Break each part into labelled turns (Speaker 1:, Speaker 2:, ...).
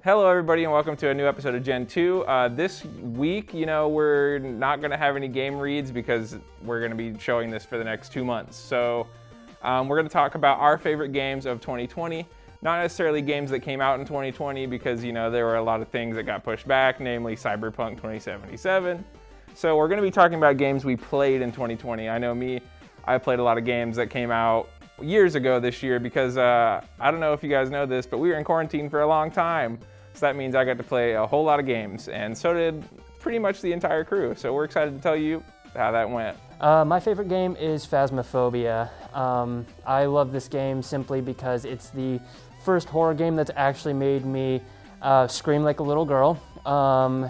Speaker 1: Hello everybody and welcome to a new episode of Gentoo. This week, we're not going to have any game reads because we're going to be showing this for the next 2 months. So we're going to talk about our favorite games of 2020. Not necessarily games that came out in 2020 because, there were a lot of things that got pushed back, namely Cyberpunk 2077. So we're going to be talking about games we played in 2020. I know I played a lot of games that came out years ago this year because I don't know if you guys know this, but we were in quarantine for a long time. So that means I got to play a whole lot of games, and so did pretty much the entire crew. So we're excited to tell you how that went.
Speaker 2: My favorite game is Phasmophobia. I love this game simply because it's the first horror game that's actually made me scream like a little girl.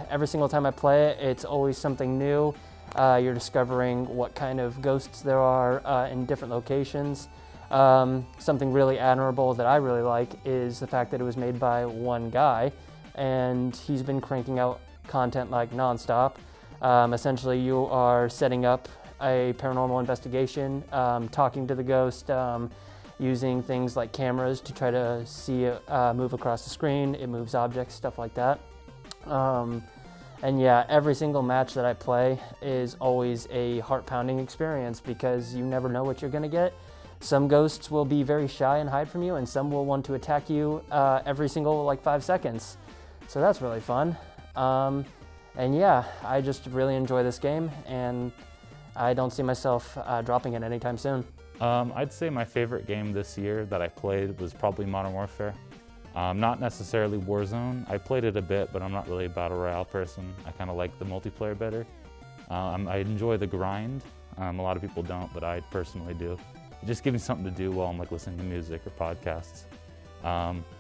Speaker 2: Every single time I play it, it's always something new. You're discovering what kind of ghosts there are in different locations. Something really admirable that I really like is the fact that it was made by one guy, and he's been cranking out content like nonstop. Essentially, you are setting up a paranormal investigation, talking to the ghost, using things like cameras to try to see it move across the screen. It moves objects, stuff like that. And yeah, every single match that I play is always a heart-pounding experience because you never know what you're going to get. Some ghosts will be very shy and hide from you, and some will want to attack you every single 5 seconds. So that's really fun. And yeah, I just really enjoy this game, and I don't see myself dropping it anytime soon.
Speaker 3: I'd say my favorite game this year that I played was probably Modern Warfare. Not necessarily Warzone. I played it a bit, but I'm not really a Battle Royale person. I kind of like the multiplayer better. I enjoy the grind. A lot of people don't, but I personally do. It just gives me something to do while I'm listening to music or podcasts.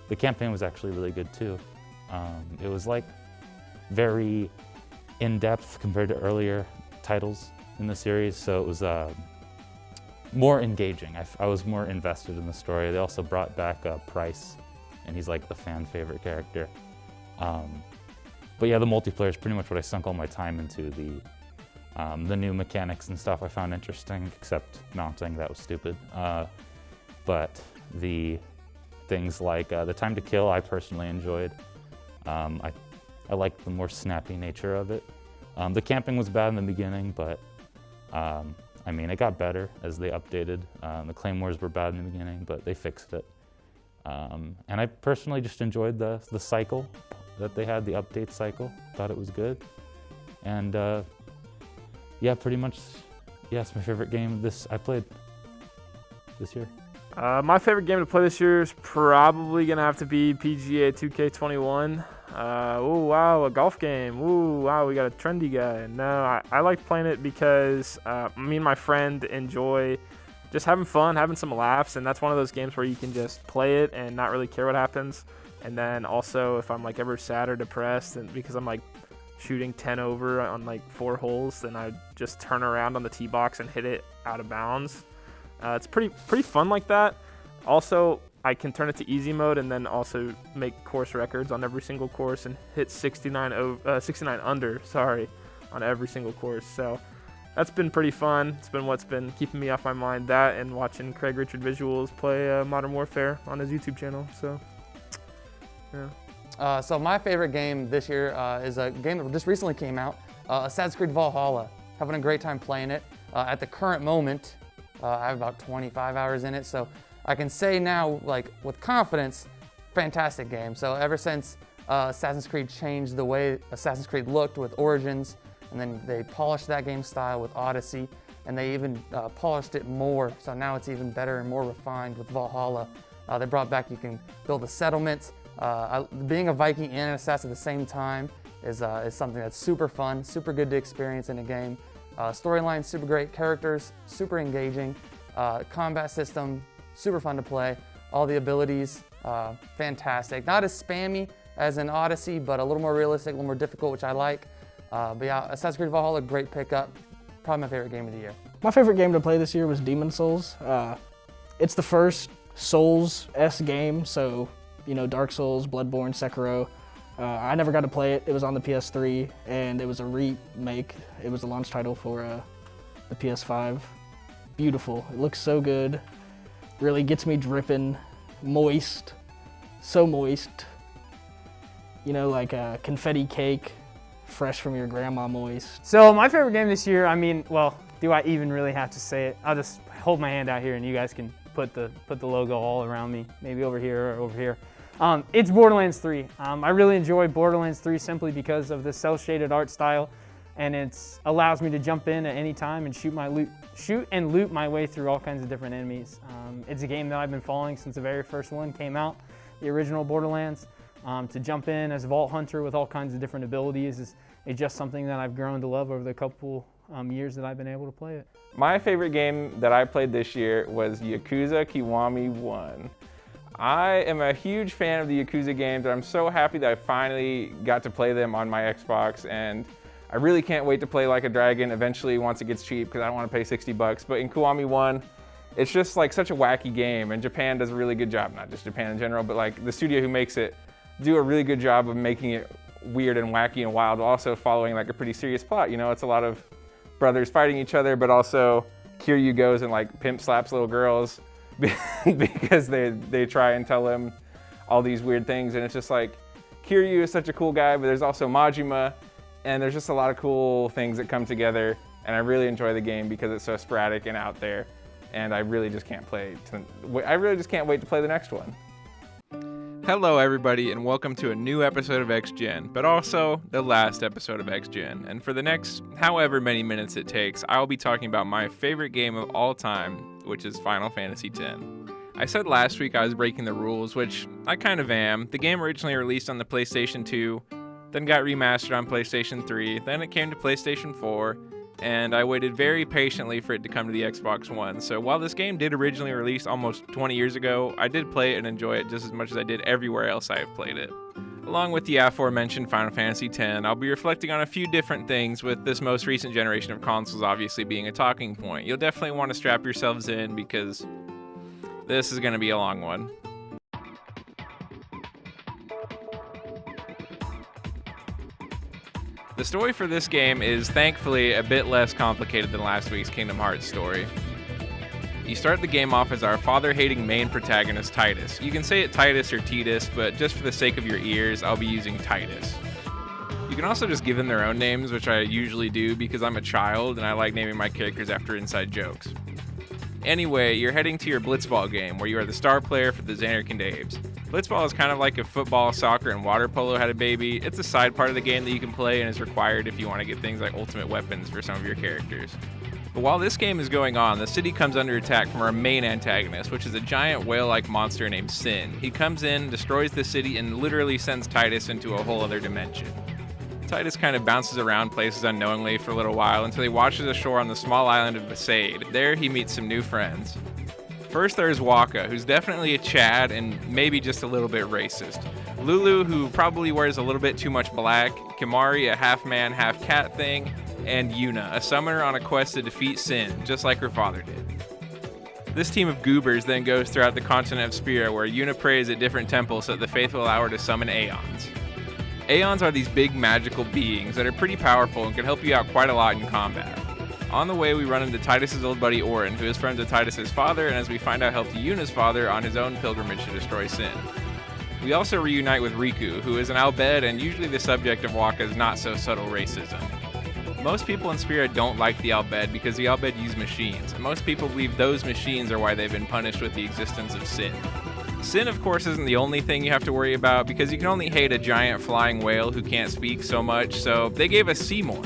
Speaker 3: The campaign was actually really good too. It was very in-depth compared to earlier titles in the series, so it was more engaging. I was more invested in the story. They also brought back Price, and he's the fan favorite character. But yeah, the multiplayer is pretty much what I sunk all my time into. The new mechanics and stuff I found interesting, except mounting, that was stupid. But the things like the time to kill I personally enjoyed. I liked the more snappy nature of it. The camping was bad in the beginning, but it got better as they updated. The claymores were bad in the beginning, but they fixed it. And I personally just enjoyed the cycle that they had, the update cycle. Thought it was good. And yeah, pretty much, yeah, it's my favorite game I played this year.
Speaker 4: My favorite game to play this year is probably going to have to be PGA 2K21. Oh, wow, a golf game. Ooh, wow, we got a trendy guy. No, I like playing it because me and my friend enjoy just having fun, having some laughs, and that's one of those games where you can just play it and not really care what happens. And then also, if I'm ever sad or depressed, and because I'm shooting 10 over on 4 holes, then I just turn around on the tee box and hit it out of bounds. It's pretty fun like that. Also, I can turn it to easy mode and then also make course records on every single course and hit 69 under on every single course. So that's been pretty fun. It's been what's been keeping me off my mind, that and watching Craig Richard Visuals play Modern Warfare on his YouTube channel. So yeah.
Speaker 5: So my favorite game this year is a game that just recently came out, Assassin's Creed Valhalla. Having a great time playing it. At the current moment, I have about 25 hours in it, so I can say now, with confidence, fantastic game. So ever since Assassin's Creed changed the way Assassin's Creed looked with Origins, and then they polished that game style with Odyssey, and they even polished it more, so now it's even better and more refined with Valhalla. They brought back, you can build a settlement. Being a Viking and an assassin at the same time is something that's super fun, super good to experience in a game. Storyline, super great. Characters, super engaging. Combat system, super fun to play. All the abilities, fantastic. Not as spammy as in Odyssey, but a little more realistic, a little more difficult, which I like. But yeah, Assassin's Creed Valhalla, great pickup. Probably my favorite game of the year.
Speaker 6: My favorite game to play this year was Demon's Souls. It's the first Souls-esque game, so Dark Souls, Bloodborne, Sekiro. I never got to play it. It was on the PS3, and it was a remake. It was the launch title for the PS5. Beautiful. It looks so good. Really gets me dripping, moist, so moist. you know, like a confetti cake, fresh from your grandma moist.
Speaker 7: So my favorite game this year, I mean, well, do I even really have to say it? I'll just hold my hand out here and you guys can put the logo all around me, maybe over here or over here. It's Borderlands 3. I really enjoy Borderlands 3 simply because of the cel-shaded art style, and it allows me to jump in at any time and shoot and loot my way through all kinds of different enemies. It's a game that I've been following since the very first one came out, the original Borderlands. To jump in as Vault Hunter with all kinds of different abilities is just something that I've grown to love over the couple years that I've been able to play it.
Speaker 1: My favorite game that I played this year was Yakuza Kiwami 1. I am a huge fan of the Yakuza games, and I'm so happy that I finally got to play them on my Xbox, and I really can't wait to play Like a Dragon eventually once it gets cheap, because I don't want to pay $60. But in Kiwami 1, it's just like such a wacky game, and Japan does a really good job, not just Japan in general, but like the studio who makes it do a really good job of making it weird and wacky and wild, while also following like a pretty serious plot. You know, it's a lot of brothers fighting each other, but also Kiryu goes and like pimp slaps little girls because they try and tell him all these weird things, and it's just like Kiryu is such a cool guy, but there's also Majima, and there's just a lot of cool things that come together, and I really enjoy the game because it's so sporadic and out there, and I really just can't wait to play the next one. Hello everybody, and welcome to a new episode of XGen, but also the last episode of XGen. And for the next however many minutes it takes, I'll be talking about my favorite game of all time, which is Final Fantasy X. I said last week I was breaking the rules, which I kind of am. The game originally released on the PlayStation 2, then got remastered on PlayStation 3, then it came to PlayStation 4, and I waited very patiently for it to come to the Xbox One. So while this game did originally release almost 20 years ago, I did play it and enjoy it just as much as I did everywhere else I have played it. Along with the aforementioned Final Fantasy X, I'll be reflecting on a few different things, with this most recent generation of consoles obviously being a talking point. You'll definitely want to strap yourselves in because this is going to be a long one. The story for this game is thankfully a bit less complicated than last week's Kingdom Hearts story. You start the game off as our father-hating main protagonist, Titus. You can say it Titus or Titus, but just for the sake of your ears, I'll be using Titus. You can also just give them their own names, which I usually do because I'm a child and I like naming my characters after inside jokes. Anyway, you're heading to your Blitzball game, where you are the star player for the Xanarkand Aves. Blitzball is kind of like if football, soccer, and water polo had a baby. It's a side part of the game that you can play and is required if you want to get things like ultimate weapons for some of your characters. But while this game is going on, the city comes under attack from our main antagonist, which is a giant whale-like monster named Sin. He comes in, destroys the city, and literally sends Titus into a whole other dimension. Titus kind of bounces around places unknowingly for a little while until he washes ashore on the small island of Besaid. There he meets some new friends. First there's Waka, who's definitely a Chad and maybe just a little bit racist. Lulu, who probably wears a little bit too much black. Kimari, a half-man, half-cat thing. And Yuna, a summoner on a quest to defeat Sin, just like her father did. This team of goobers then goes throughout the continent of Spira, where Yuna prays at different temples so that the faithful allow her to summon Aeons. Aeons are these big magical beings that are pretty powerful and can help you out quite a lot in combat. On the way, we run into Titus's old buddy Auron, who is friends with Titus's father, and as we find out, helped Yuna's father on his own pilgrimage to destroy Sin. We also reunite with Riku, who is an Albed and usually the subject of Waka's not-so-subtle racism. Most people in Spira don't like the Albed because the Albed use machines, and most people believe those machines are why they've been punished with the existence of Sin. Sin, of course, isn't the only thing you have to worry about, because you can only hate a giant flying whale who can't speak so much, so they gave us Seymour.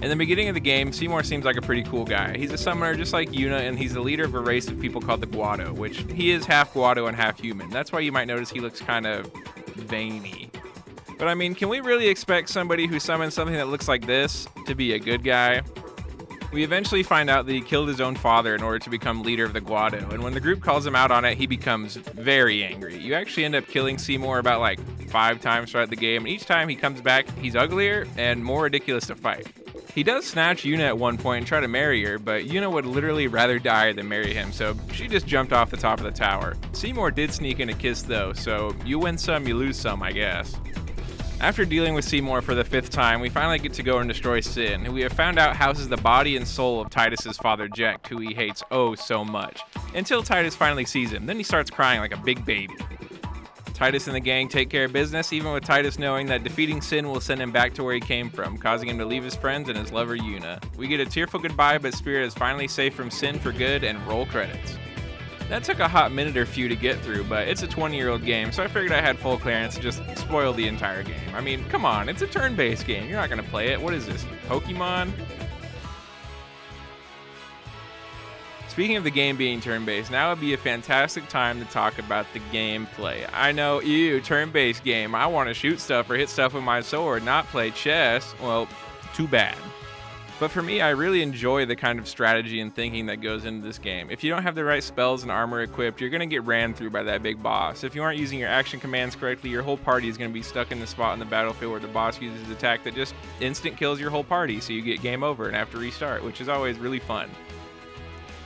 Speaker 1: In the beginning of the game, Seymour seems like a pretty cool guy. He's a summoner just like Yuna, and he's the leader of a race of people called the Guado, which he is half Guado and half human. That's why you might notice he looks kind of veiny. But I mean, can we really expect somebody who summons something that looks like this to be a good guy? We eventually find out that he killed his own father in order to become leader of the Guado, and when the group calls him out on it, he becomes very angry. You actually end up killing Seymour about like 5 times throughout the game, and each time he comes back, he's uglier and more ridiculous to fight. He does snatch Yuna at one point and try to marry her, but Yuna would literally rather die than marry him, so she just jumped off the top of the tower. Seymour did sneak in a kiss though, so you win some, you lose some, I guess. After dealing with Seymour for the 5th time, we finally get to go and destroy Sin, who we have found out houses the body and soul of Titus's father Jecht, who he hates oh so much. Until Titus finally sees him, then he starts crying like a big baby. Titus and the gang take care of business, even with Titus knowing that defeating Sin will send him back to where he came from, causing him to leave his friends and his lover Yuna. We get a tearful goodbye, but Spirit is finally safe from Sin for good, and roll credits. That took a hot minute or few to get through, but it's a 20-year-old game, so I figured I had full clearance to just spoil the entire game. I mean, come on, it's a turn-based game. You're not going to play it. What is this, Pokemon? Speaking of the game being turn-based, now would be a fantastic time to talk about the gameplay. I know, ew, turn-based game. I want to shoot stuff or hit stuff with my sword, not play chess. Well, too bad. But for me, I really enjoy the kind of strategy and thinking that goes into this game. If you don't have the right spells and armor equipped, you're going to get ran through by that big boss. If you aren't using your action commands correctly, your whole party is going to be stuck in the spot on the battlefield where the boss uses an attack that just instant kills your whole party, so you get game over and have to restart, which is always really fun.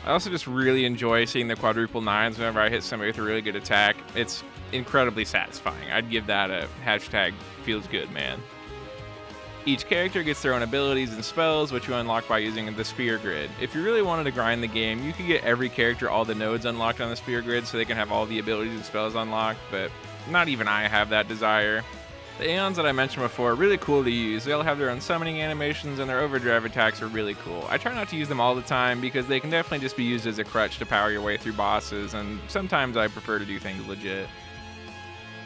Speaker 1: I also just really enjoy seeing the quadruple nines whenever I hit somebody with a really good attack. It's incredibly satisfying. I'd give that a hashtag feels good, man. Each character gets their own abilities and spells, which you unlock by using the sphere grid. If you really wanted to grind the game, you could get every character all the nodes unlocked on the sphere grid so they can have all the abilities and spells unlocked, but not even I have that desire. The Aeons that I mentioned before are really cool to use. They all have their own summoning animations, and their overdrive attacks are really cool. I try not to use them all the time because they can definitely just be used as a crutch to power your way through bosses, and sometimes I prefer to do things legit.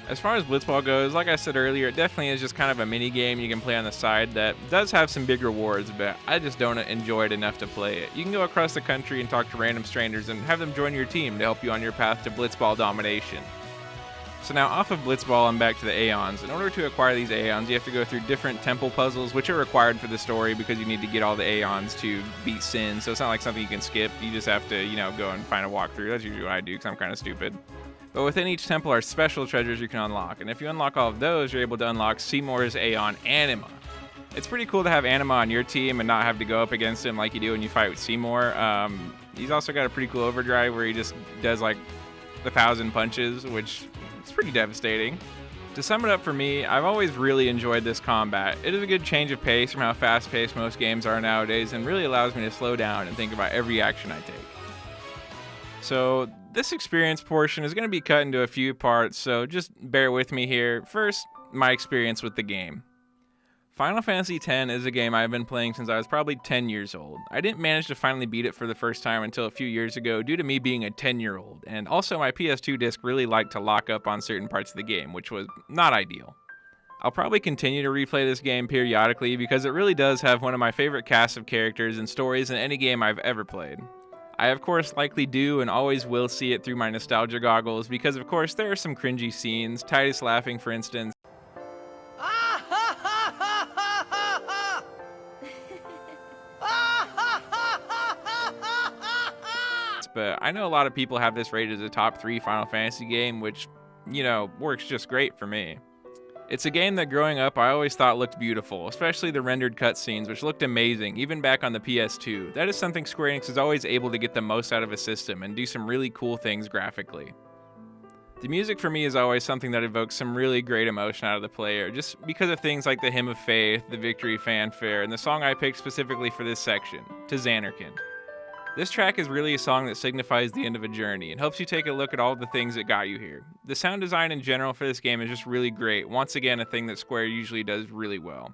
Speaker 1: As far as Blitzball goes, like I said earlier, it definitely is just kind of a mini game you can play on the side that does have some big rewards, but I just don't enjoy it enough to play it. You can go across the country and talk to random strangers and have them join your team to help you on your path to Blitzball domination. So now off of Blitzball and back to the Aeons. In order to acquire these Aeons, you have to go through different temple puzzles, which are required for the story because you need to get all the Aeons to beat Sin. So it's not like something you can skip. You just have to, go and find a walkthrough. That's usually what I do because I'm kind of stupid. But within each temple are special treasures you can unlock. And if you unlock all of those, you're able to unlock Seymour's Aeon Anima. It's pretty cool to have Anima on your team and not have to go up against him like you do when you fight with Seymour. He's also got a pretty cool overdrive where he just does like 1,000 punches, which is pretty devastating. To sum it up for me, I've always really enjoyed this combat. It is a good change of pace from how fast-paced most games are nowadays and really allows me to slow down and think about every action I take. So this experience portion is going to be cut into a few parts, so just bear with me here. First, my experience with the game. Final Fantasy X is a game I've been playing since I was probably 10 years old. I didn't manage to finally beat it for the first time until a few years ago due to me being a 10-year-old, and also my PS2 disc really liked to lock up on certain parts of the game, which was not ideal. I'll probably continue to replay this game periodically because it really does have one of my favorite casts of characters and stories in any game I've ever played. I of course likely do and always will see it through my nostalgia goggles because of course there are some cringy scenes, Titus laughing for instance. But I know a lot of people have this rated as a top 3 Final Fantasy game, which, works just great for me. It's a game that growing up I always thought looked beautiful, especially the rendered cutscenes, which looked amazing, even back on the PS2. That is something Square Enix is always able to get the most out of a system and do some really cool things graphically. The music for me is always something that evokes some really great emotion out of the player, just because of things like the Hymn of Faith, the Victory Fanfare, and the song I picked specifically for this section, To Xanarkand. This track is really a song that signifies the end of a journey and helps you take a look at all the things that got you here. The sound design in general for this game is just really great, once again a thing that Square usually does really well.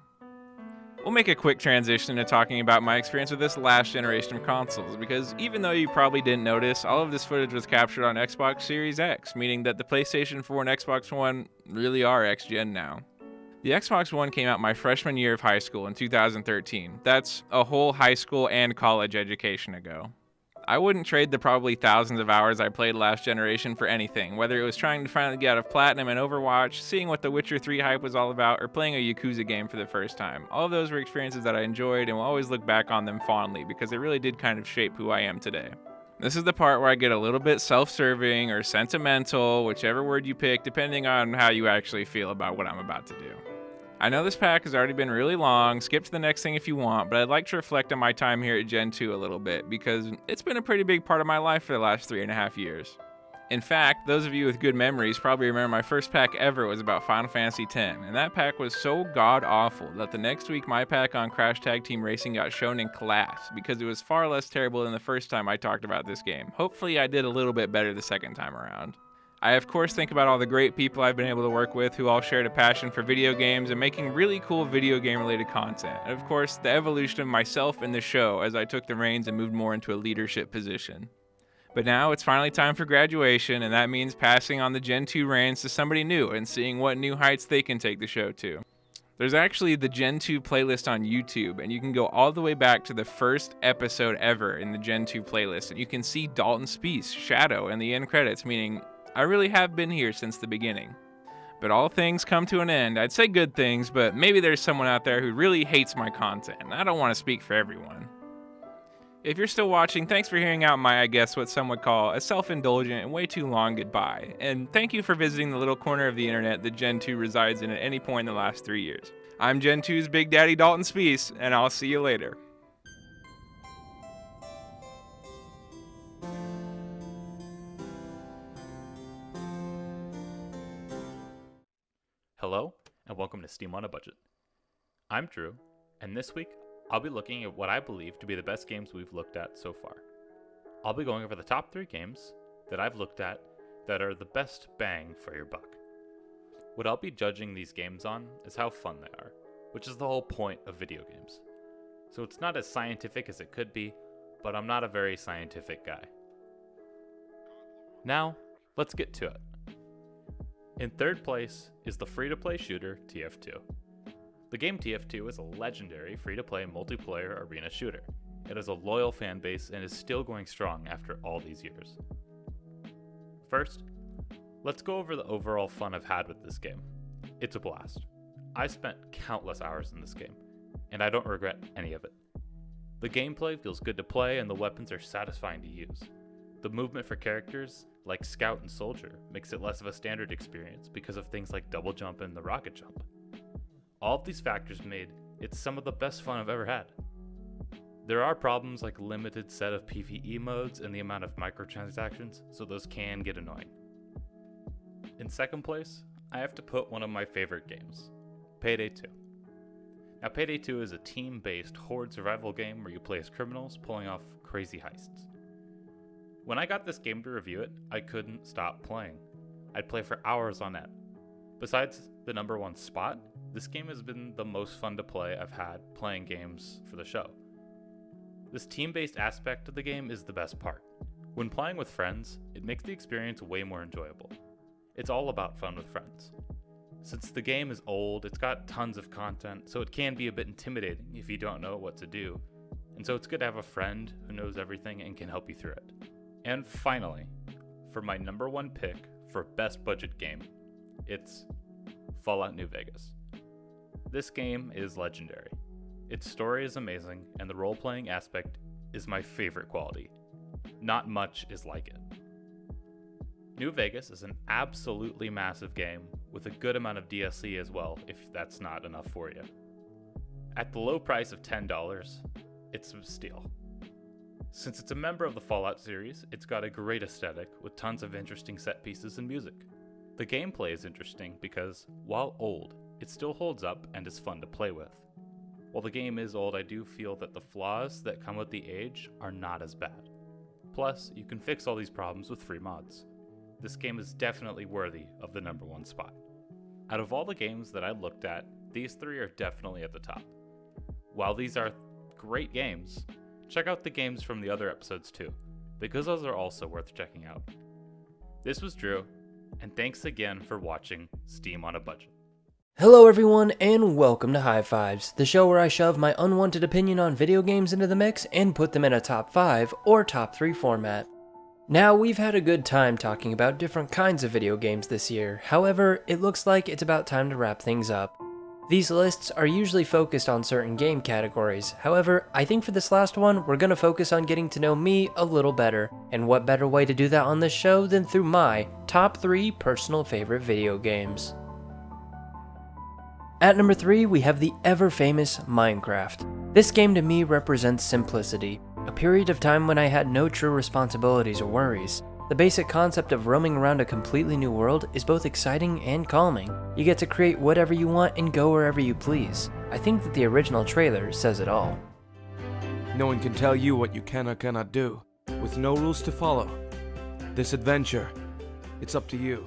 Speaker 1: We'll make a quick transition to talking about my experience with this last generation of consoles, because even though you probably didn't notice, all of this footage was captured on Xbox Series X, meaning that the PlayStation 4 and Xbox One really are X-Gen now. The Xbox One came out my freshman year of high school in 2013. That's a whole high school and college education ago. I wouldn't trade the probably thousands of hours I played last generation for anything, whether it was trying to finally get out of Platinum and Overwatch, seeing what the Witcher 3 hype was all about, or playing a Yakuza game for the first time. All of those were experiences that I enjoyed and will always look back on them fondly because they really did kind of shape who I am today. This is the part where I get a little bit self-serving or sentimental, whichever word you pick, depending on how you actually feel about what I'm about to do. I know this pack has already been really long, skip to the next thing if you want, but I'd like to reflect on my time here at Gentoo a little bit because it's been a pretty big part of my life for the last 3.5 years. In fact, those of you with good memories probably remember my first pack ever was about Final Fantasy X, and that pack was so god-awful that the next week my pack on Crash Tag Team Racing got shown in class because it was far less terrible than the first time I talked about this game. Hopefully I did a little bit better the second time around. I of course think about all the great people I've been able to work with who all shared a passion for video games and making really cool video game related content. And of course, the evolution of myself and the show as I took the reins and moved more into a leadership position. But now it's finally time for graduation, and that means passing on the Gentoo reins to somebody new and seeing what new heights they can take the show to. There's actually the Gentoo playlist on YouTube, and you can go all the way back to the first episode ever in the Gentoo playlist, and you can see Dalton's speech, Shadow, in the end credits, meaning I really have been here since the beginning. But all things come to an end. I'd say good things, but maybe there's someone out there who really hates my content, and I don't want to speak for everyone. If you're still watching, thanks for hearing out my, I guess, what some would call a self-indulgent and way too long goodbye. And thank you for visiting the little corner of the internet that Gentoo resides in at any point in the last 3 years. I'm Gentoo's Big Daddy Dalton Speece, and I'll see you later.
Speaker 3: Hello, and welcome to Steam on a Budget. I'm Drew, and this week, I'll be looking at what I believe to be the best games we've looked at so far. I'll be going over the top 3 games that I've looked at that are the best bang for your buck. What I'll be judging these games on is how fun they are, which is the whole point of video games. So it's not as scientific as it could be, but I'm not a very scientific guy. Now, let's get to it. In third place is the free-to-play shooter TF2. The game TF2 is a legendary free-to-play multiplayer arena shooter. It has a loyal fan base and is still going strong after all these years. First, let's go over the overall fun I've had with this game. It's a blast. I spent countless hours in this game, and I don't regret any of it. The gameplay feels good to play and the weapons are satisfying to use. The movement for characters, like Scout and Soldier, makes it less of a standard experience because of things like double jump and the rocket jump. All of these factors made it some of the best fun I've ever had. There are problems like limited set of PvE modes and the amount of microtransactions, so those can get annoying. In second place, I have to put one of my favorite games, Payday 2. Now Payday 2 is a team-based horde survival game where you play as criminals pulling off crazy heists. When I got this game to review it, I couldn't stop playing. I'd play for hours on end. Besides the number 1 spot, this game has been the most fun to play I've had playing games for the show. This team-based aspect of the game is the best part. When playing with friends, it makes the experience way more enjoyable. It's all about fun with friends. Since the game is old, it's got tons of content, so it can be a bit intimidating if you don't know what to do. And so it's good to have a friend who knows everything and can help you through it. And finally, for my number 1 pick for best budget game, it's Fallout New Vegas. This game is legendary. Its story is amazing, and the role-playing aspect is my favorite quality. Not much is like it. New Vegas is an absolutely massive game with a good amount of DLC as well, if that's not enough for you. At the low price of $10, it's a steal. Since it's a member of the Fallout series, it's got a great aesthetic with tons of interesting set pieces and music. The gameplay is interesting because, while old, it still holds up and is fun to play with. While the game is old, I do feel that the flaws that come with the age are not as bad. Plus, you can fix all these problems with free mods. This game is definitely worthy of the number 1 spot. Out of all the games that I looked at, these 3 are definitely at the top. While these are great games, check out the games from the other episodes too, because those are also worth checking out. This was Drew, and thanks again for watching Steam on a Budget.
Speaker 2: Hello everyone, and welcome to High Fives, the show where I shove my unwanted opinion on video games into the mix and put them in a top 5 or top 3 format. Now, we've had a good time talking about different kinds of video games this year, however, it looks like it's about time to wrap things up. These lists are usually focused on certain game categories, however, I think for this last one, we're gonna focus on getting to know me a little better, and what better way to do that on this show than through my top 3 personal favorite video games. At number 3, we have the ever-famous Minecraft. This game to me represents simplicity, a period of time when I had no true responsibilities or worries. The basic concept of roaming around a completely new world is both exciting and calming. You get to create whatever you want and go wherever you please. I think that the original trailer says it all.
Speaker 8: No one can tell you what you can or cannot do, with no rules to follow. This adventure It's up to you.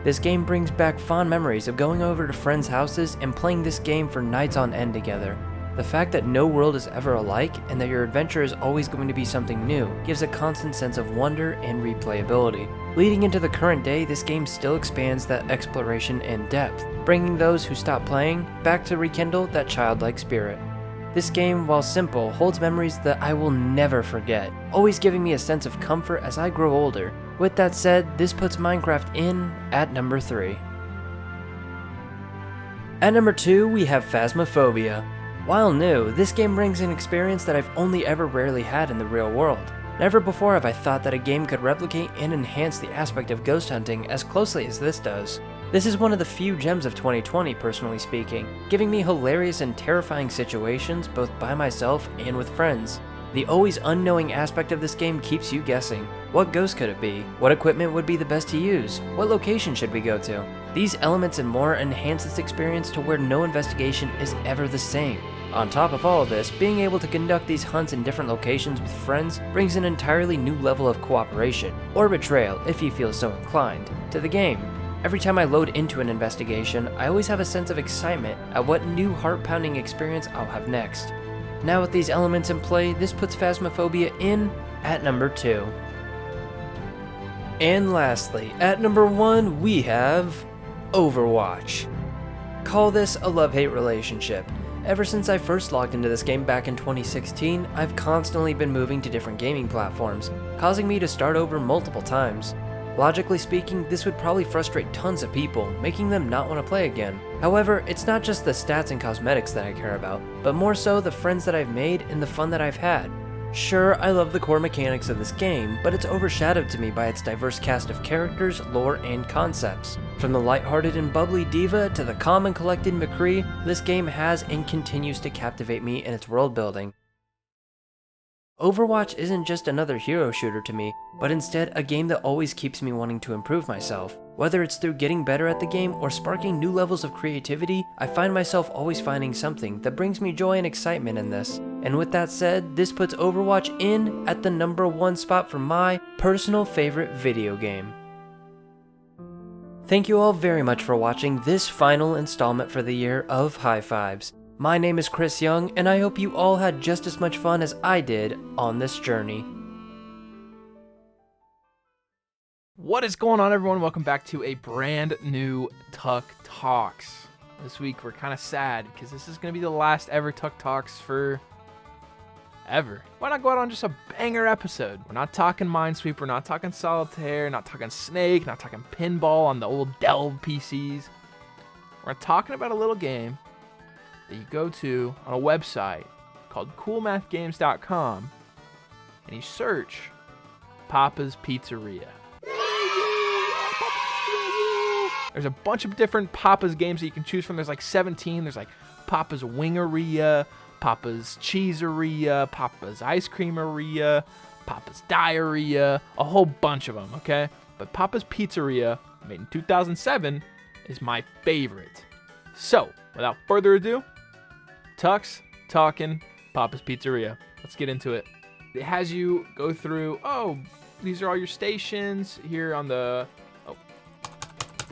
Speaker 2: This game brings back fond memories of going over to friends' houses and playing this game for nights on end together. The fact that no world is ever alike and that your adventure is always going to be something new gives a constant sense of wonder and replayability. Leading into the current day, this game still expands that exploration and depth, bringing those who stop playing back to rekindle that childlike spirit. This game, while simple, holds memories that I will never forget, always giving me a sense of comfort as I grow older. With that said, this puts Minecraft in at number 3. At number 2, we have Phasmophobia. While new, this game brings an experience that I've only ever rarely had in the real world. Never before have I thought that a game could replicate and enhance the aspect of ghost hunting as closely as this does. This is one of the few gems of 2020, personally speaking, giving me hilarious and terrifying situations both by myself and with friends. The always unknowing aspect of this game keeps you guessing. What ghost could it be? What equipment would be the best to use? What location should we go to? These elements and more enhance this experience to where no investigation is ever the same. On top of all of this, being able to conduct these hunts in different locations with friends brings an entirely new level of cooperation, or betrayal if you feel so inclined, to the game. Every time I load into an investigation, I always have a sense of excitement at what new heart-pounding experience I'll have next. Now with these elements in play, this puts Phasmophobia in at number 2. And lastly, at number 1, we have Overwatch. Call this a love-hate relationship. Ever since I first logged into this game back in 2016, I've constantly been moving to different gaming platforms, causing me to start over multiple times. Logically speaking, this would probably frustrate tons of people, making them not want to play again. However, it's not just the stats and cosmetics that I care about, but more so the friends that I've made and the fun that I've had. Sure, I love the core mechanics of this game, but it's overshadowed to me by its diverse cast of characters, lore, and concepts. From the lighthearted and bubbly D.Va to the calm and collected McCree, this game has and continues to captivate me in its world building. Overwatch isn't just another hero shooter to me, but instead a game that always keeps me wanting to improve myself. Whether it's through getting better at the game or sparking new levels of creativity, I find myself always finding something that brings me joy and excitement in this. And with that said, this puts Overwatch in at the number 1 spot for my personal favorite video game. Thank you all very much for watching this final installment for the year of High Fives. My name is Chris Young, and I hope you all had just as much fun as I did on this journey.
Speaker 1: What is going on, everyone? Welcome back to a brand new Tuck Talks. This week we're kind of sad because this is going to be the last ever Tuck Talks for ever. Why not go out on just a banger episode? We're not talking Minesweeper, we're not talking Solitaire, not talking Snake, not talking Pinball on the old Dell PCs. We're talking about a little game that you go to on a website called coolmathgames.com and you search Papa's Pizzeria. There's a bunch of different Papa's games that you can choose from. There's like 17. There's like Papa's Wingeria, Papa's Cheeseria, Papa's Ice Creameria, Papa's Diarrhea, a whole bunch of them, okay? But Papa's Pizzeria, made in 2007, is my favorite. So, without further ado, Tucks talking Papa's Pizzeria. Let's get into it. It has you go through, these are all your stations here on the,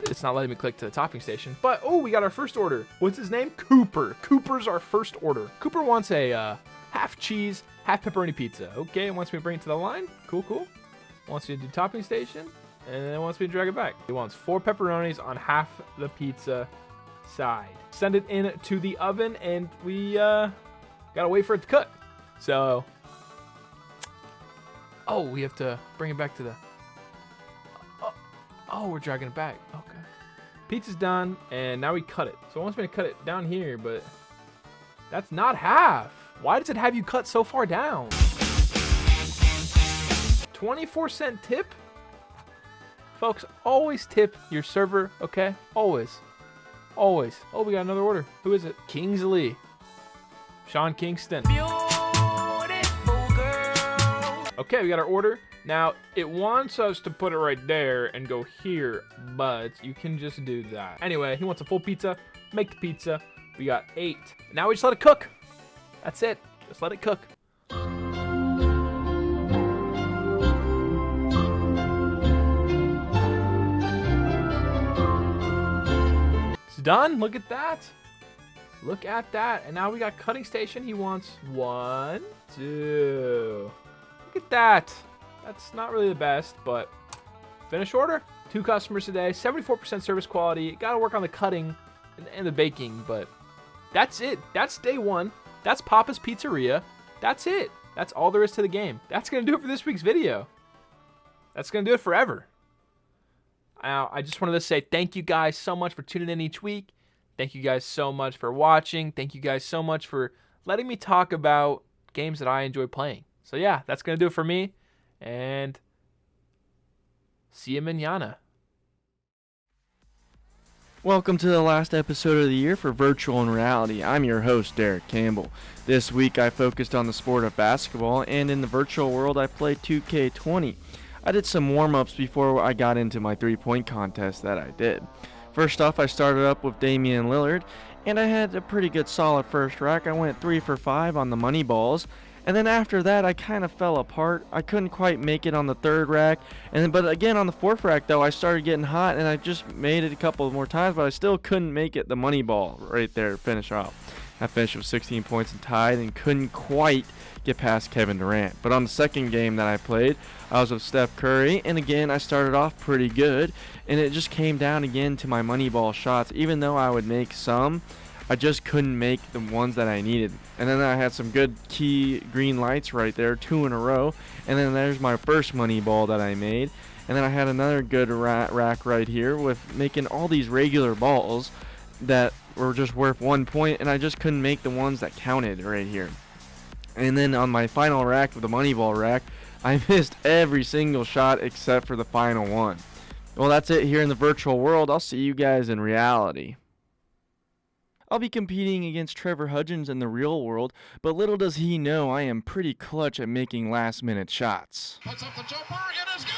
Speaker 1: it's not letting me click to the topping station, but, we got our first order. What's his name? Cooper. Cooper's our first order. Cooper wants a half cheese, half pepperoni pizza. Okay, wants me to bring it to the line. Cool. Wants me to do topping station, and then wants me to drag it back. He wants 4 pepperonis on half the pizza side. Send it in to the oven, and we gotta wait for it to cook. So, we have to bring it back to the, we're dragging it back. Okay. Pizza's done, and now we cut it. So it wants me to cut it down here, but that's not half. Why does it have you cut so far down? 24-cent tip? Folks, always tip your server, okay? Always. Oh, we got another order. Who is it? Kingsley. Sean Kingston. Okay, we got our order. Now, it wants us to put it right there and go here, but you can just do that. Anyway, he wants a full pizza. Make the pizza. We got 8. Now we just let it cook. That's it. Just let it cook.
Speaker 4: done. Look at that. Look at that. And now we got cutting station. He wants 1, 2. Look at that. That's not really the best, but finish order. 2 customers today, 74% service quality. Got to work on the cutting and the baking, but that's it. That's day 1. That's Papa's Pizzeria. That's it. That's all there is to the game. That's going to do it for this week's video. That's going to do it forever. Now, I just wanted to say thank you guys so much for tuning in each week. Thank you guys so much for watching. Thank you guys so much for letting me talk about games that I enjoy playing. So yeah, that's going to do it for me. And see you mañana.
Speaker 9: Welcome to the last episode of the year for Virtual and Reality. I'm your host, Derek Campbell. This week I focused on the sport of basketball, and in the virtual world I played 2K20. I did some warm-ups before I got into my three-point contest that I did. First off, I started up with Damian Lillard, and I had a pretty good solid first rack. I went 3 for 5 on the money balls. And then after that, I kind of fell apart. I couldn't quite make it on the third rack. But again, on the fourth rack, though, I started getting hot, and I just made it a couple more times, but I still couldn't make it the money ball right there to finish off. I finished with 16 points and tied and couldn't quite get past Kevin Durant. But on the second game that I played, I was with Steph Curry, and again, I started off pretty good, and it just came down again to my money ball shots. Even though I would make some, I just couldn't make the ones that I needed. And then I had some good key green lights right there, 2 in a row. And then there's my first money ball that I made. And then I had another good rack right here with making all these regular balls that were just worth 1 point. And I just couldn't make the ones that counted right here. And then on my final rack, with the money ball rack, I missed every single shot except for the final one. Well, that's it here in the virtual world. I'll see you guys in reality. I'll be competing against Trevor Hudgens in the real world, but little does he know I am pretty clutch at making last-minute shots.
Speaker 10: Puts up the jumper, it is good!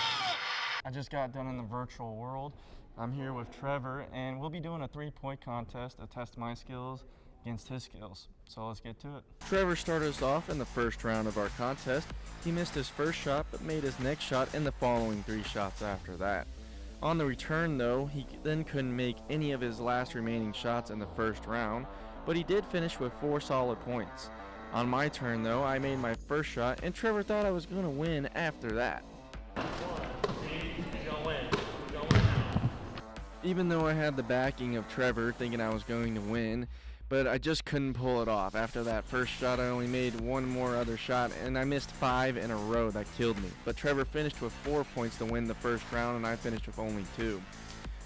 Speaker 9: I just got done in the virtual world. I'm here with Trevor, and we'll be doing a three-point contest to test my skills against his skills. So let's get to it. Trevor started us off in the first round of our contest. He missed his first shot, but made his next shot in the following 3 shots after that. On the return, though, he then couldn't make any of his last remaining shots in the first round, but he did finish with 4 solid points. On my turn, though, I made my first shot, and Trevor thought I was going to win after that. Even though I had the backing of Trevor, thinking I was going to win, but I just couldn't pull it off. After that first shot, I only made 1 more other shot, and I missed 5 in a row. That killed me. But Trevor finished with 4 points to win the first round, and I finished with only 2.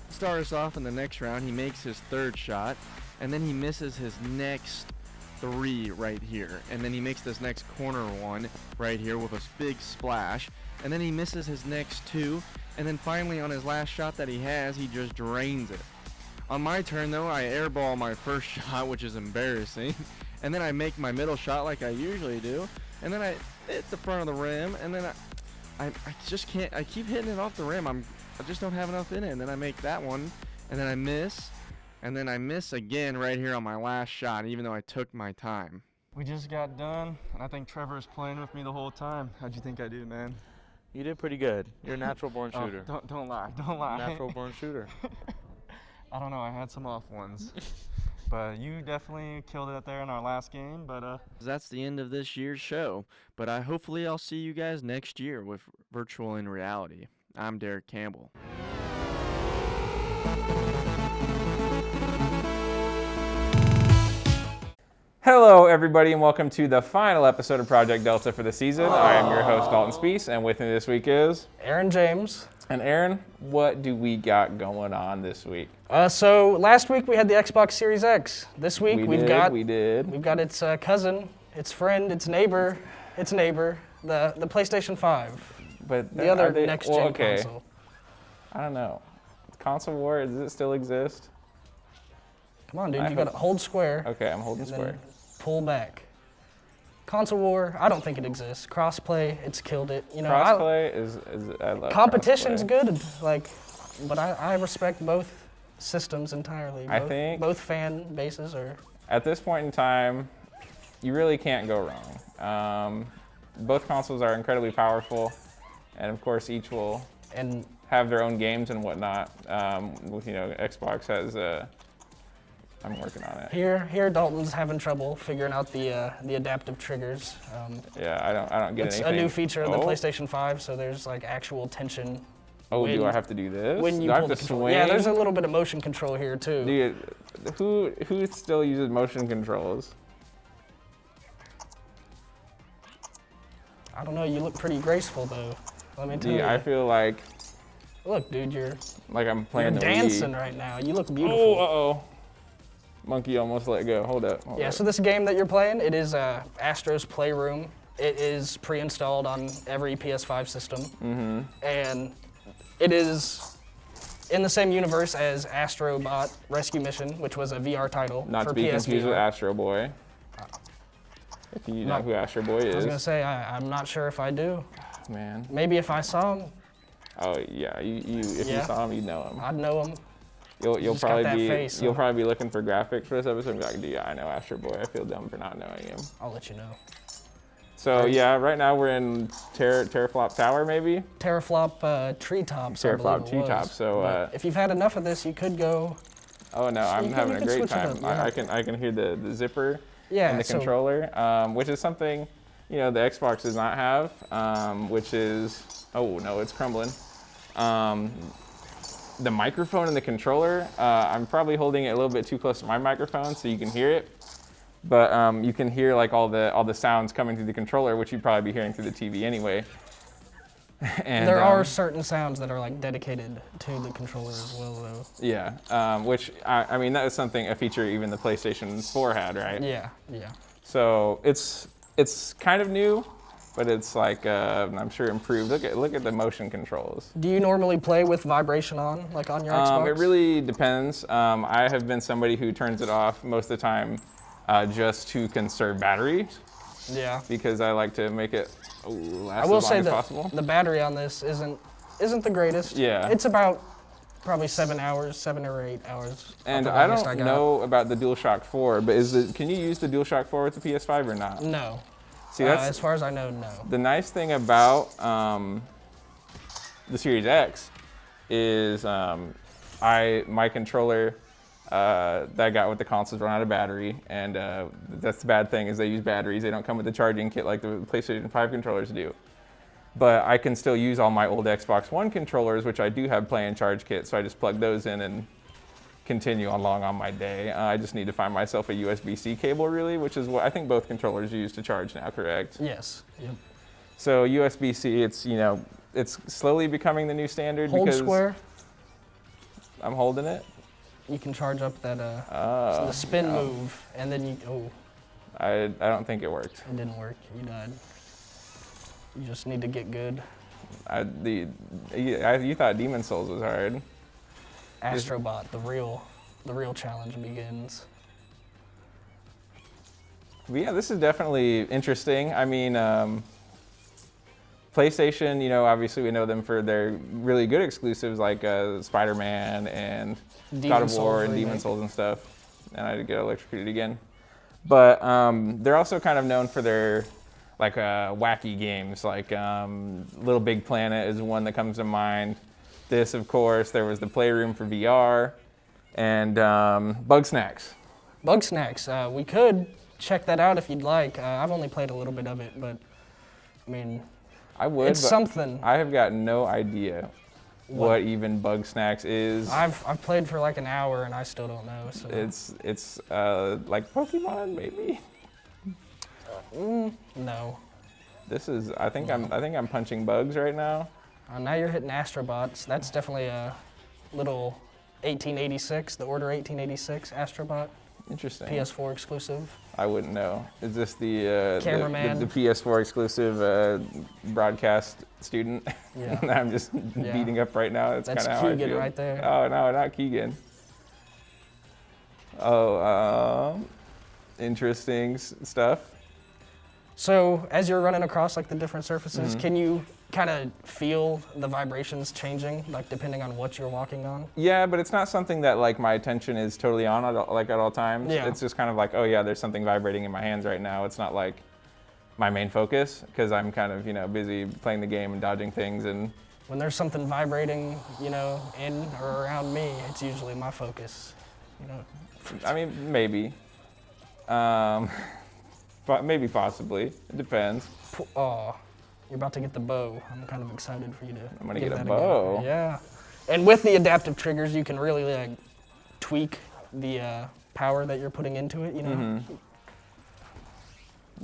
Speaker 9: To start us off in the next round, he makes his third shot, and then he misses his next 3 right here. And then he makes this next corner one right here with a big splash, and then he misses his next 2, and then finally on his last shot that he has, he just drains it. On my turn, though, I airball my first shot, which is embarrassing, and then I make my middle shot like I usually do, and then I hit the front of the rim, and then I just can't. I keep hitting it off the rim. I just don't have enough in it, and then I make that one, and then I miss, and then I miss again right here on my last shot, even though I took my time. We just got done, and I think Trevor was playing with me the whole time. How'd you think I did, man?
Speaker 3: You did pretty good. You're a natural born shooter.
Speaker 9: Oh, don't lie. Don't lie.
Speaker 3: Natural born shooter.
Speaker 9: I don't know, I had some off ones. But you definitely killed it there in our last game. But that's the end of this year's show. But hopefully I'll see you guys next year with Virtual and Reality. I'm Derek Campbell.
Speaker 1: Hello, everybody, and welcome to the final episode of Project Delta for the season. I am your host, Dalton Speece, and with me this week is
Speaker 6: Aaron James.
Speaker 1: And Aaron, what do we got going on this week?
Speaker 6: So last week we had the Xbox Series X. This week we've got its cousin, its friend, its neighbor, the PlayStation 5.
Speaker 1: But
Speaker 6: the other next-gen console.
Speaker 1: I don't know. Console War, does it still exist?
Speaker 6: Come on, dude, you gotta hold square.
Speaker 1: Okay, I'm holding square.
Speaker 6: Pull back. Console War, I don't think it exists. Crossplay, it's killed it. You know,
Speaker 1: crossplay is I love
Speaker 6: competition's
Speaker 1: crossplay.
Speaker 6: good, but I respect both systems entirely.
Speaker 1: I think
Speaker 6: both fan bases are.
Speaker 1: At this point in time, you really can't go wrong. Both consoles are incredibly powerful, and of course each will have their own games and whatnot. With Xbox has I'm working on it.
Speaker 6: Here, Dalton's having trouble figuring out the adaptive triggers.
Speaker 1: Yeah, I don't get
Speaker 6: It's
Speaker 1: anything.
Speaker 6: a new feature of the
Speaker 1: Oh.
Speaker 6: PlayStation 5, so there's like actual tension.
Speaker 1: Oh,
Speaker 6: when-
Speaker 1: do I have to do this?
Speaker 6: When you
Speaker 1: do I
Speaker 6: pull
Speaker 1: have
Speaker 6: the
Speaker 1: to
Speaker 6: control.
Speaker 1: swing?
Speaker 6: Yeah, there's a little bit of motion control here too.
Speaker 1: Dude, who still uses motion controls?
Speaker 6: I don't know. You look pretty graceful though. Let me tell
Speaker 1: Dude,
Speaker 6: you.
Speaker 1: I feel like
Speaker 6: Look, dude, you're
Speaker 1: I'm playing the
Speaker 6: dancing
Speaker 1: Wii.
Speaker 6: right now. You look beautiful.
Speaker 1: Oh, uh-oh. Monkey almost let go. Hold up.
Speaker 6: Yeah, so this game that you're playing, it is Astro's Playroom. It is pre-installed on every PS5 system. And it is in the same universe as Astrobot Rescue Mission, which was a VR title
Speaker 1: Not
Speaker 6: for
Speaker 1: to be confused with
Speaker 6: PSVR.
Speaker 1: Astro Boy. If you know who Astro Boy
Speaker 6: I was
Speaker 1: is.
Speaker 6: gonna say, I'm not sure if I do.
Speaker 1: Man.
Speaker 6: Maybe if I saw him,
Speaker 1: Oh yeah, if you
Speaker 6: Yeah.
Speaker 1: saw him, you'd know him.
Speaker 6: I'd know him.
Speaker 1: You'll
Speaker 6: just got
Speaker 1: probably
Speaker 6: that
Speaker 1: be
Speaker 6: face,
Speaker 1: you'll
Speaker 6: huh?
Speaker 1: probably be looking for graphics for this episode and be like, yeah, I know Astro Boy. I feel dumb for not knowing him.
Speaker 6: I'll let you know.
Speaker 1: So yeah, right now we're in Teraflop Tower maybe.
Speaker 6: Teraflop Treetops. I believe
Speaker 1: Teraflop
Speaker 6: it was.
Speaker 1: Treetops. So
Speaker 6: But if you've had enough of this, you could go.
Speaker 1: oh no,
Speaker 6: So
Speaker 1: I'm
Speaker 6: you
Speaker 1: having
Speaker 6: could
Speaker 1: a great
Speaker 6: switch it
Speaker 1: time.
Speaker 6: up, yeah.
Speaker 1: I can hear the zipper
Speaker 6: Yeah,
Speaker 1: and the
Speaker 6: so-
Speaker 1: controller, which is something the Xbox does not have, which is oh no, it's crumbling. The microphone and the controller, I'm probably holding it a little bit too close to my microphone so you can hear it, but you can hear like all the sounds coming through the controller, which you'd probably be hearing through the TV anyway. And
Speaker 6: There are certain sounds that are like dedicated to the controller as well, though.
Speaker 1: yeah, which I mean that is a feature even the PlayStation 4 had, right?
Speaker 6: Yeah.
Speaker 1: So it's kind of new, but it's like I'm sure improved. Look at the motion controls.
Speaker 6: Do you normally play with vibration on, like on your Xbox?
Speaker 1: It really depends. I have been somebody who turns it off most of the time just to conserve battery
Speaker 6: Yeah.
Speaker 1: because I like to make it last
Speaker 6: I will
Speaker 1: as long
Speaker 6: say
Speaker 1: as
Speaker 6: that
Speaker 1: possible.
Speaker 6: the battery on this isn't the greatest.
Speaker 1: Yeah.
Speaker 6: It's about probably 7 or 8 hours.
Speaker 1: And
Speaker 6: the
Speaker 1: I
Speaker 6: longest
Speaker 1: don't
Speaker 6: got.
Speaker 1: know about the DualShock 4, but can you use the DualShock 4 with the PS5 or not?
Speaker 6: No.
Speaker 1: See, that's
Speaker 6: As far as I know, no.
Speaker 1: the nice thing about the Series X is my controller that I got with the consoles run out of battery, and that's the bad thing is they use batteries. They don't come with the charging kit like the PlayStation 5 controllers do. But I can still use all my old Xbox One controllers, which I do have play-in charge kits, so I just plug those in and continue along on my day. I just need to find myself a USB-C cable, really, which is what I think both controllers use to charge now, correct?
Speaker 6: Yes. Yep.
Speaker 1: So USB-C, it's slowly becoming the new standard
Speaker 6: Hold
Speaker 1: because
Speaker 6: square.
Speaker 1: I'm holding it.
Speaker 6: You can charge up that the spin
Speaker 1: yeah.
Speaker 6: move, and then you. Oh,
Speaker 1: I don't think it worked.
Speaker 6: it didn't work. You died. You just need to get good.
Speaker 1: You thought Demon Souls was hard.
Speaker 6: Astrobot, the real challenge begins.
Speaker 1: But yeah, this is definitely interesting. I mean, PlayStation, obviously we know them for their really good exclusives like Spider-Man and God of War and Demon Souls and stuff. And I did get electrocuted again. But they're also kind of known for their wacky games, like Little Big Planet is one that comes to mind. This, of course, there was the Playroom for VR, and Bug Snacks.
Speaker 6: Bug Snacks. We could check that out if you'd like. I've only played a little bit of it, but I mean,
Speaker 1: I would.
Speaker 6: it's
Speaker 1: but
Speaker 6: something.
Speaker 1: I have got no idea what even Bug Snacks is.
Speaker 6: I've played for like an hour and I still don't know. So
Speaker 1: It's like Pokemon, maybe.
Speaker 6: no.
Speaker 1: This is. I think I'm punching bugs right now.
Speaker 6: Now you're hitting Astrobots. That's definitely a little 1886, the Order 1886 Astrobot,
Speaker 1: Interesting.
Speaker 6: PS4 exclusive.
Speaker 1: I wouldn't know. Is this the
Speaker 6: Cameraman.
Speaker 1: the PS4 exclusive broadcast student?
Speaker 6: Yeah.
Speaker 1: that I'm just beating up right now. That's kind
Speaker 6: That's
Speaker 1: of how I
Speaker 6: Keegan
Speaker 1: feel.
Speaker 6: right there.
Speaker 1: Oh no, not Keegan. Oh, interesting stuff.
Speaker 6: So as you're running across like the different surfaces,
Speaker 1: Mm-hmm.
Speaker 6: can you kind of feel the vibrations changing, like depending on what you're walking on?
Speaker 1: Yeah, but it's not something that like my attention is totally on at all times.
Speaker 6: Yeah.
Speaker 1: It's just kind of like, oh yeah, there's something vibrating in my hands right now. It's not like my main focus because I'm kind of busy playing the game and dodging things and.
Speaker 6: When there's something vibrating, in or around me, it's usually my focus.
Speaker 1: I mean, maybe. But maybe possibly. It depends.
Speaker 6: Oh, you're about to get the bow. I'm kind of excited for you to.
Speaker 1: I'm gonna
Speaker 6: give
Speaker 1: get a
Speaker 6: that
Speaker 1: bow.
Speaker 6: go. Yeah. And with the adaptive triggers, you can really like tweak the power that you're putting into it. You know.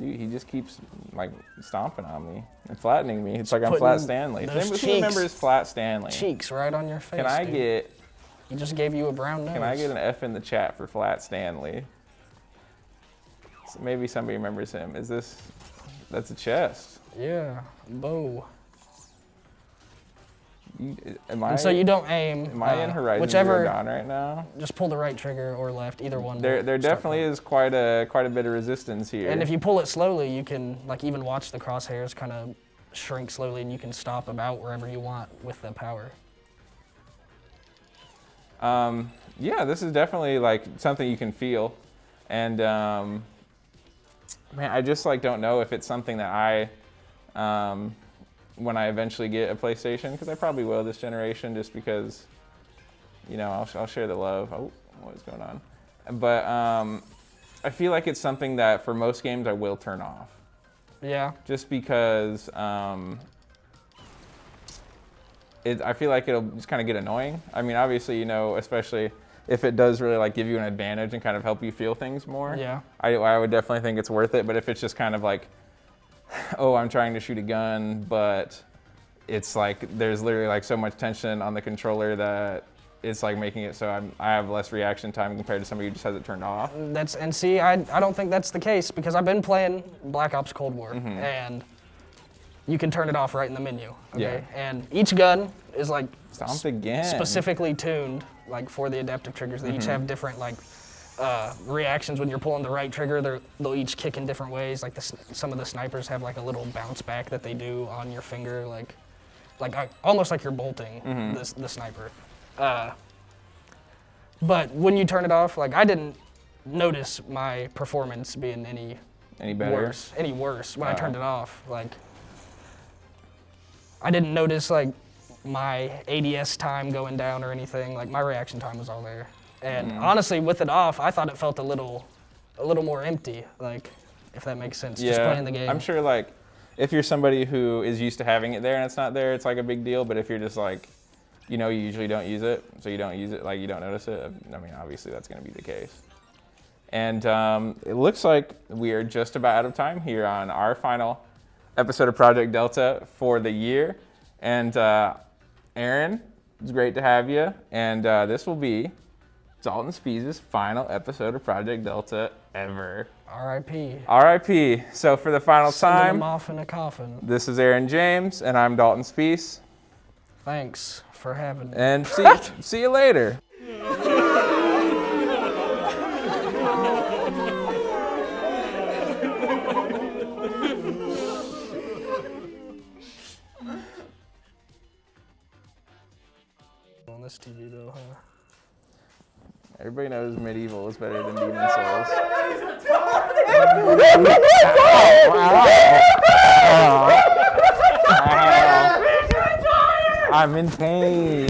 Speaker 1: He just keeps like stomping on me and flattening me. It's like I'm
Speaker 6: putting
Speaker 1: Flat Stanley.
Speaker 6: those
Speaker 1: Who remembers
Speaker 6: cheeks-
Speaker 1: Flat Stanley?
Speaker 6: Cheeks right on your face.
Speaker 1: Can I
Speaker 6: dude.
Speaker 1: get?
Speaker 6: He just gave you a brown nose.
Speaker 1: Can I get an F in the chat for Flat Stanley? So maybe somebody remembers him. Is this? That's a chest.
Speaker 6: Yeah, bow.
Speaker 1: Am I?
Speaker 6: And so you don't aim.
Speaker 1: Am I in Horizon
Speaker 6: whichever,
Speaker 1: Zero Dawn right now?
Speaker 6: Just pull the right trigger or left, either one.
Speaker 1: There
Speaker 6: will start
Speaker 1: definitely
Speaker 6: playing.
Speaker 1: is quite a bit of resistance here.
Speaker 6: And if you pull it slowly, you can like even watch the crosshairs kind of shrink slowly, and you can stop about wherever you want with the power.
Speaker 1: Yeah, this is definitely like something you can feel, and man, I just like don't know if it's something that I, when I eventually get a PlayStation, because I probably will this generation, just because, you know, I'll share the love. Oh, what is going on? But I feel like it's something that for most games I will turn off.
Speaker 6: Yeah.
Speaker 1: Just because I feel like it'll just kind of get annoying. I mean, obviously, you know, especially if it does really like give you an advantage and kind of help you feel things more.
Speaker 6: Yeah.
Speaker 1: I would definitely think it's worth it. But if it's just kind of like, oh, I'm trying to shoot a gun, but it's like there's literally like so much tension on the controller that it's like making it so I have less reaction time compared to somebody who just has it turned off.
Speaker 6: I don't think that's the case, because I've been playing Black Ops Cold War, and you can turn it off right in the menu. Okay.
Speaker 1: Yeah.
Speaker 6: And each gun is like
Speaker 1: Stomped again.
Speaker 6: specifically tuned like for the adaptive triggers. They each have different like reactions when you're pulling the right trigger. They'll each kick in different ways. Like some of the snipers have like a little bounce back that they do on your finger, like almost like you're bolting the sniper. But when you turn it off, like I didn't notice my performance being any
Speaker 1: better?
Speaker 6: worse when I turned it off. Like I didn't notice like my ADS time going down or anything. Like my reaction time was all there. And honestly, with it off, I thought it felt a little more empty. Like, if that makes sense, just playing the game.
Speaker 1: I'm sure like if you're somebody who is used to having it there and it's not there, it's like a big deal. But if you're just like, you know, you usually don't use it, so you don't use it, like you don't notice it. I mean, obviously that's going to be the case. And it looks like we are just about out of time here on our final episode of Project Delta for the year. And Aaron, it's great to have you. And this will be Dalton Spees' final episode of Project Delta ever.
Speaker 6: R.I.P.
Speaker 1: R.I.P. So for the final
Speaker 6: Sending
Speaker 1: time,
Speaker 6: him off in a coffin.
Speaker 1: this is Aaron James, and I'm Dalton Spees.
Speaker 6: Thanks for having me.
Speaker 1: And see you later.
Speaker 6: On this TV though, huh?
Speaker 1: Everybody knows Medieval is better than Demon Souls. I'm in pain.